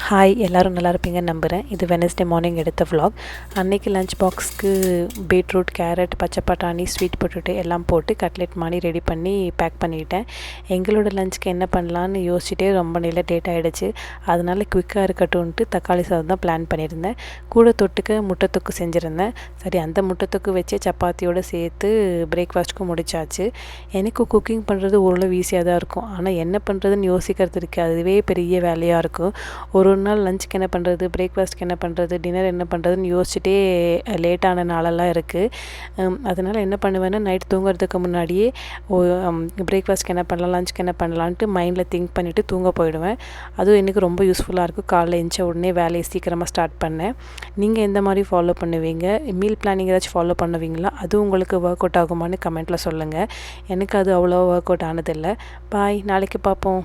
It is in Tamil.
ஹாய் எல்லோரும் நல்லா இருப்பீங்கன்னு நம்புகிறேன். இது வெனஸ்டே மார்னிங் எடுத்த vlog. அன்றைக்கி லஞ்ச் பாக்ஸ்க்கு பீட்ரூட், கேரட், பச்சை பட்டாணி, ஸ்வீட் பொட்டேட்டோ எல்லாம் போட்டு கட்லெட் மாதிரி ரெடி பண்ணி பேக் பண்ணிவிட்டேன். எங்களோட லஞ்சுக்கு என்ன பண்ணலான்னு யோசிச்சுட்டே ரொம்ப லேட் ஆகிடுச்சு. அதனால் குயிக்காக இருக்கட்டும்ன்ட்டு தக்காளி சாதம் தான் பிளான் பண்ணியிருந்தேன். கூட தொட்டுக்க முட்டை தொக்கு செஞ்சுருந்தேன். சரி, அந்த முட்டை தொக்கு வச்சு சப்பாத்தியோடு சேர்த்து பிரேக்ஃபாஸ்ட்டுக்கும் முடிச்சாச்சு. எனக்கு குக்கிங் பண்ணுறது ஓரளவு ஈஸியாக தான் இருக்கும். ஆனால் என்ன பண்ணுறதுன்னு யோசிக்கிறது இருக்குது, அதுவே பெரிய வேலையாக இருக்கும். ஒரு நாள் லஞ்சுக்கு என்ன பண்ணுறது, பிரேக்ஃபாஸ்ட்டுக்கு என்ன பண்ணுறது, டின்னர் என்ன பண்ணுறதுன்னு யோசிச்சுட்டே லேட்டான நாளெல்லாம் இருக்குது. அதனால் என்ன பண்ணுவேன்னா, நைட் தூங்குறதுக்கு முன்னாடியே பிரேக்ஃபாஸ்ட்டுக்கு என்ன பண்ணலாம், லஞ்சுக்கு என்ன பண்ணலான்ட்டு மைண்டில் திங்க் பண்ணிவிட்டு தூங்க போயிடுவேன். அதுவும் எனக்கு ரொம்ப யூஸ்ஃபுல்லாக இருக்கும். காலைல எழுந்த உடனே வேலையை சீக்கிரமாக ஸ்டார்ட் பண்ணேன். நீங்கள் எந்த மாதிரி ஃபாலோ பண்ணுவீங்க? மீல் பிளானிங் ஏதாச்சும் ஃபாலோ பண்ணுவீங்களா? அது உங்களுக்கு ஒர்க் அவுட் ஆகுமான்னு கமெண்ட்டில் சொல்லுங்கள். எனக்கு அது அவ்வளோ ஒர்க் அவுட் ஆனதில்லை. பாய், நாளைக்கு பார்ப்போம்.